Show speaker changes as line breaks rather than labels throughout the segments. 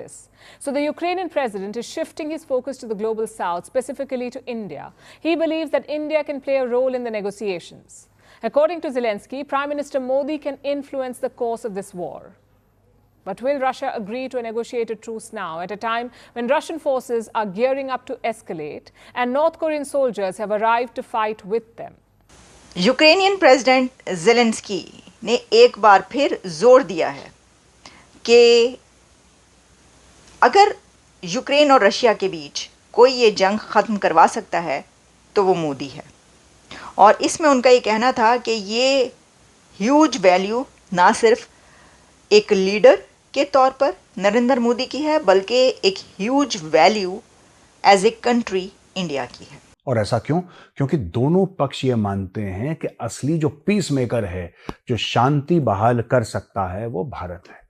this. So the Ukrainian president is shifting his focus to the global south, specifically to India. He believes that India can play a role in the negotiations. According to Zelensky, Prime Minister Modi can influence the course of this war. But will Russia agree to a negotiated truce now, at a time when Russian forces are gearing up to escalate and North Korean soldiers have arrived to fight with them?
Ukrainian president Zelensky ने एक बार फिर जोर दिया है कि अगर Ukraine और Russia के बीच कोई ये जंग ख़त्म करवा सकता है तो वो मोदी है। और इसमें उनका ये कहना था कि ये ह्यूज वैल्यू ना सिर्फ एक लीडर के तौर पर नरेंद्र मोदी की है, बल्कि एक huge value as a country India की है।
और ऐसा क्यों? क्योंकि दोनों पक्ष ये मानते हैं कि असली जो पीस मेकर है, जो शांति बहाल कर सकता है, वो भारत है।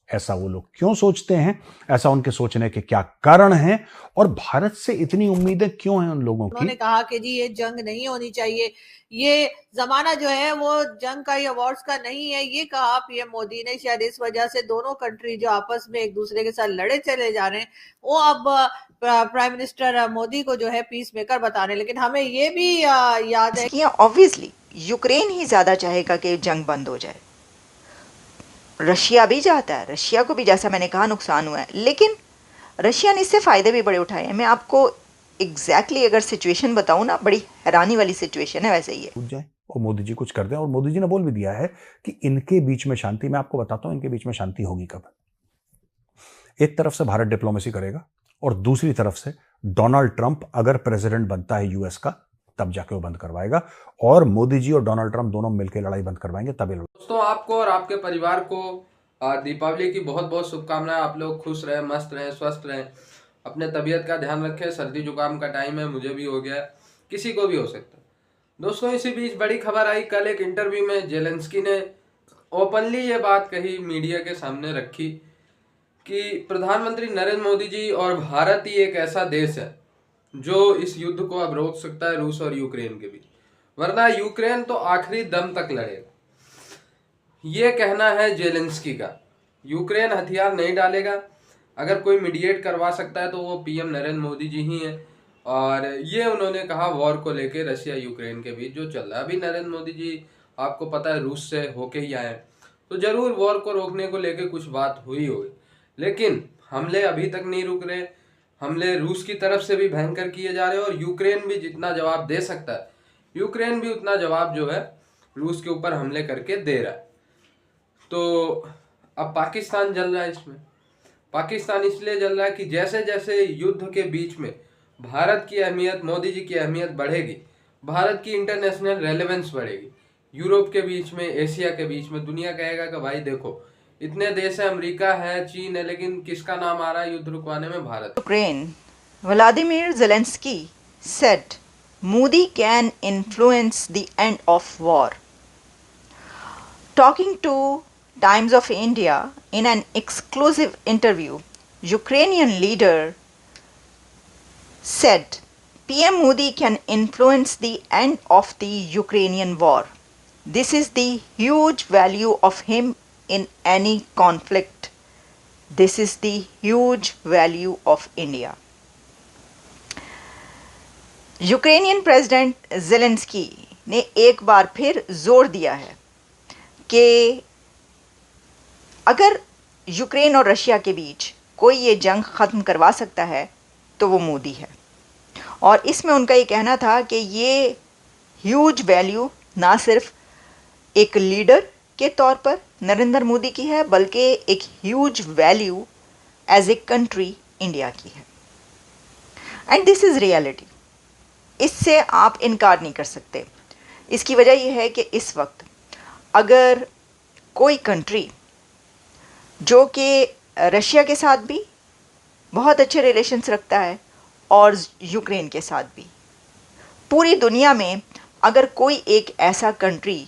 ऐसा वो लोग क्यों सोचते हैं? ऐसा उनके सोचने के क्या कारण हैं? और भारत से इतनी उम्मीदें क्यों हैं उन लोगों की?
उन्होंने कहा कि जी ये जंग नहीं होनी चाहिए, ये जमाना जो है वो जंग का या वॉर्स का नहीं है, ये कहा पीएम मोदी ने। शायद इस वजह से दोनों कंट्री जो आपस में एक दूसरे के साथ लड़े चले जा रहे हैं, वो अब प्राइम मिनिस्टर मोदी को जो है पीस मेकर बता रहे हैं। लेकिन हमें ये भी याद है
कि ऑब्वियसली यूक्रेन ही ज्यादा चाहेगा कि जंग बंद हो जाए। रशिया भी चाहता है, रशिया को भी, जैसा मैंने कहा, नुकसान हुआ है, लेकिन रशिया ने इससे फायदे भी बड़े उठाए हैं। मैं आपको एग्जैक्टली अगर सिचुएशन बताऊं ना, बड़ी हैरानी वाली सिचुएशन है। वैसे ही है
जाए और मोदी जी कुछ कर दें। और मोदी जी ने बोल भी दिया है कि इनके बीच में शांति, मैं आपको बताता हूं इनके बीच में शांति होगी कब। एक तरफ से भारत डिप्लोमेसी करेगा और दूसरी तरफ से डोनाल्ड ट्रंप अगर प्रेसिडेंट बनता है यूएस का, तब जाके वो बंद करवाएगा। और मोदी जी और डोनाल्ड ट्रंप दोनों मिलकर लड़ाई बंद करवाएंगे, तभी।
दोस्तों, आपको और आपके परिवार को दीपावली की बहुत बहुत शुभकामनाएं। आप लोग खुश रहें, मस्त रहें, स्वस्थ रहें, अपने तबीयत का ध्यान रखें। सर्दी जुकाम का टाइम है, मुझे भी हो गया है, किसी को भी हो सकता है। दोस्तों, इसी बीच बड़ी खबर आई। कल एक इंटरव्यू में जेलेंस्की ने ओपनली ये बात कही, मीडिया के सामने रखी कि प्रधानमंत्री नरेंद्र मोदी जी और भारत ही एक ऐसा देश है जो इस युद्ध को अब रोक सकता है, रूस और यूक्रेन के बीच, वरना यूक्रेन तो आखिरी दम तक लड़ेगा। ये कहना है जेलेंस्की का। यूक्रेन हथियार नहीं डालेगा, अगर कोई मीडिएट करवा सकता है तो वो पीएम नरेंद्र मोदी जी ही हैं। और ये उन्होंने कहा वॉर को लेके, रशिया यूक्रेन के बीच जो चल रहा है। अभी नरेंद्र मोदी जी, आपको पता है, रूस से होके ही आए, तो जरूर वॉर को रोकने को लेके कुछ बात हुई होगी। लेकिन हमले अभी तक नहीं रुक रहे। हमले रूस की तरफ से भी भयंकर किए जा रहे हैं और यूक्रेन भी जितना जवाब दे सकता है, यूक्रेन भी उतना जवाब जो है रूस के ऊपर हमले करके दे रहा है। तो अब पाकिस्तान जल रहा है। इसमें पाकिस्तान इसलिए जल रहा है कि जैसे जैसे युद्ध के बीच में भारत की अहमियत, मोदी जी की अहमियत बढ़ेगी, भारत की इंटरनेशनल रेलेवेंस बढ़ेगी। यूरोप के बीच में, एशिया के बीच में दुनिया कहेगा कि भाई देखो, इतने देश है, अमेरिका है, चीन है, लेकिन किसका नाम आ रहा है युद्ध रुकवाने में? Bharat.
Ukraine, Vladimir Zelensky said Modi can influence the end of war. Talking to Times of India in an exclusive interview, Ukrainian leader said PM Modi can influence the end of the Ukrainian war. This is the huge value of him in any conflict. This is the huge value of India. Ukrainian president Zelensky ने एक बार फिर जोर दिया है कि अगर Ukraine और Russia के बीच कोई ये जंग ख़त्म करवा सकता है तो वो मोदी है। और इसमें उनका ये कहना था कि ये ह्यूज वैल्यू ना सिर्फ एक लीडर के तौर पर नरेंद्र मोदी की है, बल्कि एक huge value as a country India की है। And this is reality. इससे आप इनकार नहीं कर सकते। इसकी वजह यह है कि इस वक्त अगर कोई कंट्री जो कि रशिया के साथ भी बहुत अच्छे रिलेशंस रखता है और यूक्रेन के साथ भी, पूरी दुनिया में अगर कोई एक ऐसा कंट्री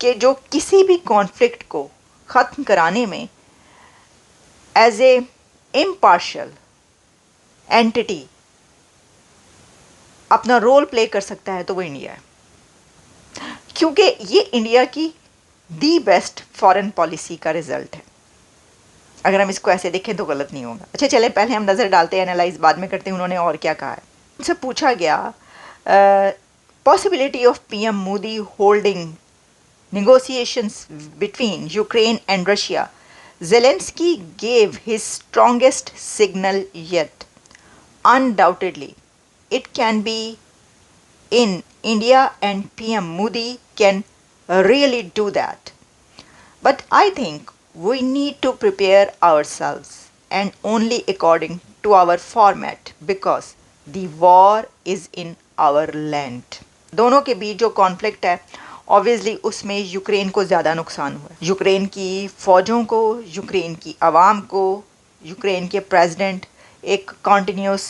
कि जो किसी भी कॉन्फ्लिक्ट को ख़त्म कराने में एज ए इम्पार्शियल एंटिटी अपना रोल प्ले कर सकता है तो वो इंडिया है। क्योंकि ये इंडिया की दी बेस्ट फॉरेन पॉलिसी का रिजल्ट है। अगर हम इसको ऐसे देखें तो गलत नहीं होगा। अच्छा चले, पहले हम नज़र डालते हैं, एनालाइज बाद में करते हैं उन्होंने और क्या कहा है। उनसे पूछा गया possibility of PM Modi holding negotiations between Ukraine and Russia. Zelensky gave his strongest signal yet. Undoubtedly, it can be in India and PM Modi can really do that. But I think we need to prepare ourselves and only according to our format because the war is in our land. दोनों के बीच जो conflict है obviously उसमें Ukraine को ज़्यादा नुकसान हुआ है। यूक्रेन की फ़ौजों को, यूक्रेन की आवाम को, यूक्रेन के प्रेसिडेंट एक कॉन्टिन्यूस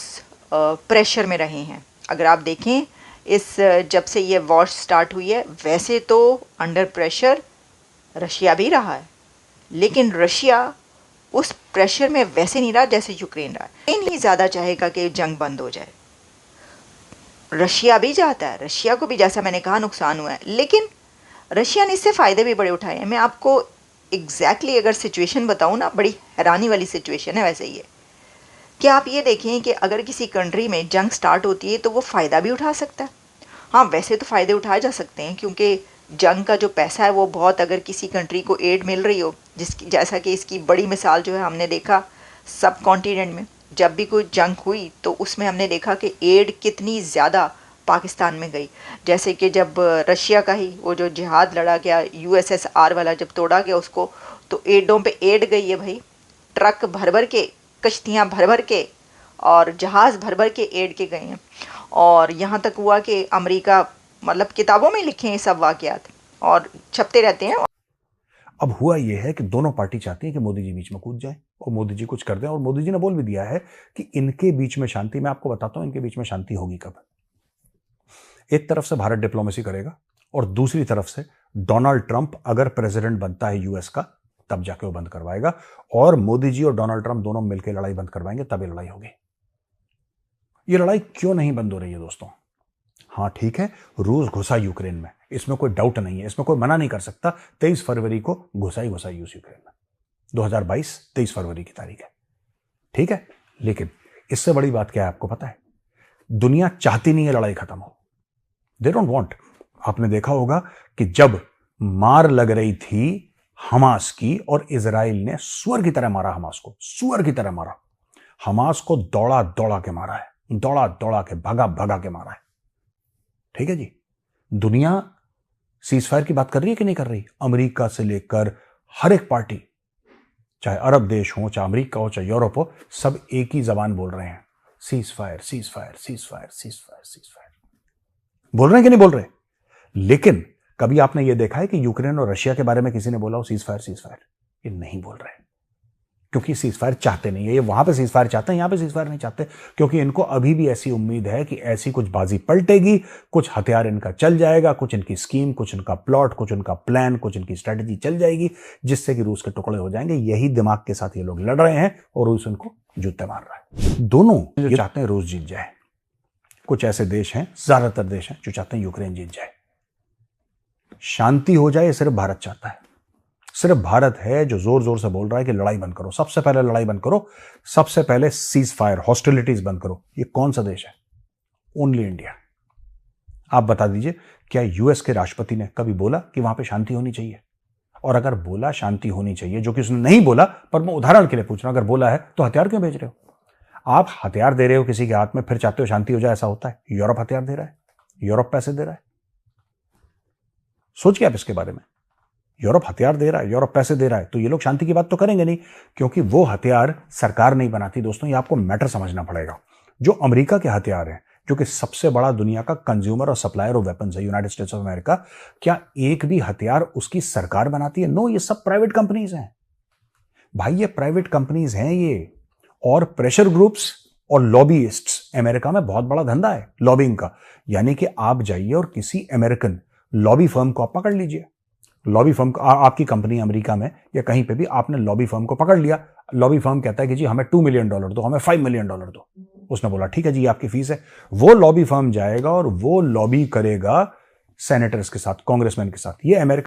प्रेशर में रहे हैं। अगर आप देखें इस जब से ये वॉर स्टार्ट हुई है वैसे तो अंडर प्रेशर रशिया भी रहा है, लेकिन रशिया उस प्रेशर में वैसे नहीं रहा जैसे यूक्रेन रहा है। यूक्रेन ही ज़्यादा चाहेगा कि जंग बंद हो जाए, रशिया भी चाहता है, रशिया को भी जैसा मैंने कहा नुकसान हुआ है, लेकिन रशिया ने इससे फ़ायदे भी बड़े उठाए हैं। मैं आपको एग्जैक्टली अगर सिचुएशन बताऊं ना, बड़ी हैरानी वाली सिचुएशन है वैसे ये कि आप ये देखें कि अगर किसी कंट्री में जंग स्टार्ट होती है तो वो फ़ायदा भी उठा सकता है। हाँ वैसे तो फ़ायदे उठाए जा सकते हैं क्योंकि जंग का जो पैसा है वो बहुत, अगर किसी कंट्री को एड मिल रही हो, जिसकी जैसा कि इसकी बड़ी मिसाल जो है हमने देखा सब कॉन्टिनेंट में जब भी कोई जंग हुई तो उसमें हमने देखा कि एड कितनी ज़्यादा पाकिस्तान में गई। जैसे कि जब रशिया का ही वो जो जिहाद लड़ा गया USSR वाला जब तोड़ा गया उसको, तो एडों पे एड गई है भाई, ट्रक भर भर के, कश्तियाँ भर भर के और जहाज़ भर भर के एड के गए हैं। और यहाँ तक हुआ कि अमेरिका, मतलब किताबों में लिखे हैं सब वाक़यात और छपते रहते हैं।
अब हुआ यह है कि दोनों पार्टी चाहती है कि मोदी जी बीच में कूद जाए और मोदी जी कुछ कर दें, और मोदी जी ने बोल भी दिया है कि इनके बीच में शांति, मैं आपको बताता हूं इनके बीच में शांति होगी कब। एक तरफ से भारत डिप्लोमेसी करेगा और दूसरी तरफ से डोनाल्ड ट्रंप अगर प्रेसिडेंट बनता है यूएस का तब जाके वो बंद करवाएगा, और मोदी जी और डोनाल्ड ट्रंप दोनों मिलकर लड़ाई बंद करवाएंगे, तब ये लड़ाई होगी। ये लड़ाई क्यों नहीं बंद हो रही है दोस्तों? हाँ ठीक है, रूस घुसा यूक्रेन में, इसमें कोई डाउट नहीं है, इसमें कोई मना नहीं कर सकता। 23 फरवरी को घुसा ही रूस यूक्रेन में, 2022 23 फरवरी की तारीख है, ठीक है। लेकिन इससे बड़ी बात क्या है आपको पता है? दुनिया चाहती नहीं है लड़ाई खत्म हो, दे डोंट वांट। आपने देखा होगा कि जब मार लग रही थी हमास की और इजराइल ने सुअर की तरह मारा हमास को, सुअर की तरह मारा हमास को, दौड़ा दौड़ा के मारा है, दौड़ा दौड़ा के, भगा भगा के मारा है, ठीक है जी। दुनिया सीजफायर की बात कर रही है कि नहीं कर रही? अमेरिका से लेकर हर एक पार्टी, चाहे अरब देश हो, चाहे अमेरिका हो, चाहे यूरोप हो, सब एक ही जबान बोल रहे हैं, ceasefire ceasefire ceasefire ceasefire ceasefire बोल रहे हैं कि नहीं बोल रहे? लेकिन कभी आपने ये देखा है कि यूक्रेन और रशिया के बारे में किसी ने बोला हो सीजफायर सीजफायर? ये नहीं बोल रहे, क्योंकि सीजफायर चाहते नहीं है। ये वहां पे सीजफायर चाहते हैं, यहां पे सीजफायर नहीं चाहते, क्योंकि इनको अभी भी ऐसी उम्मीद है कि ऐसी कुछ बाजी पलटेगी, कुछ हथियार इनका चल जाएगा, कुछ इनकी स्कीम, कुछ इनका प्लॉट, कुछ इनका प्लान, कुछ इनकी स्ट्रेटेजी चल जाएगी, जिससे कि रूस के टुकड़े हो जाएंगे। यही दिमाग के साथ ये लोग लड़ रहे हैं और रूस उनको जूते मार रहा है। दोनों जो चाहते हैं रूस जीत जाए, कुछ ऐसे देश हैं, ज्यादातर देश हैं जो चाहते हैं यूक्रेन जीत जाए, शांति हो जाए। सिर्फ भारत चाहता है, सिर्फ भारत है जो जोर जोर से बोल रहा है कि लड़ाई बंद करो, सबसे पहले लड़ाई बंद करो, सबसे पहले सीज फायर, हॉस्टिलिटीज बंद करो। ये कौन सा देश है? Only India. आप बता दीजिए, क्या यूएस के राष्ट्रपति ने कभी बोला कि वहां पे शांति होनी चाहिए? और अगर बोला शांति होनी चाहिए, जो कि उसने नहीं बोला, पर मैं उदाहरण के लिए पूछ रहा हूं, अगर बोला है तो हथियार क्यों भेज रहे हो? आप हथियार दे रहे हो किसी के हाथ में, फिर चाहते हो शांति हो जाए, ऐसा होता है? यूरोप हथियार दे रहा है, यूरोप पैसे दे रहा है, सोचिए आप इसके बारे में। यूरोप हथियार दे रहा है, यूरोप पैसे दे रहा है, तो ये लोग शांति की बात तो करेंगे नहीं, क्योंकि वो हथियार सरकार नहीं बनाती। दोस्तों ये आपको मैटर समझना पड़ेगा। जो अमेरिका के हथियार हैं, जो कि सबसे बड़ा दुनिया का कंज्यूमर और सप्लायर ऑफ वेपन्स है, यूनाइटेड स्टेट्स ऑफ अमेरिका, क्या एक भी हथियार उसकी सरकार बनाती है? नो, ये सब प्राइवेट कंपनीज हैं भाई, ये प्राइवेट कंपनीज हैं ये। और प्रेशर ग्रुप्स और लॉबीइस्ट्स, अमेरिका में बहुत बड़ा धंधा है लॉबिंग का। यानी कि आप जाइए और किसी अमेरिकन लॉबी फर्म को आप पकड़ लीजिए, लॉबी फर्म को, आपकी कंपनी अमेरिका में या कहीं पे भी, आपने लॉबी फर्म को पकड़ लिया, लॉबी फर्म कहता है कि जी हमें $2 मिलियन दो, हमें $5 मिलियन दो। उसने बोला ठीक है जी, आपकी फीस है। वो लॉबी फर्म जाएगा और वो लॉबी करेगा सेनेटर्स के साथ, कांग्रेसमैन के साथ। ये अमेरिका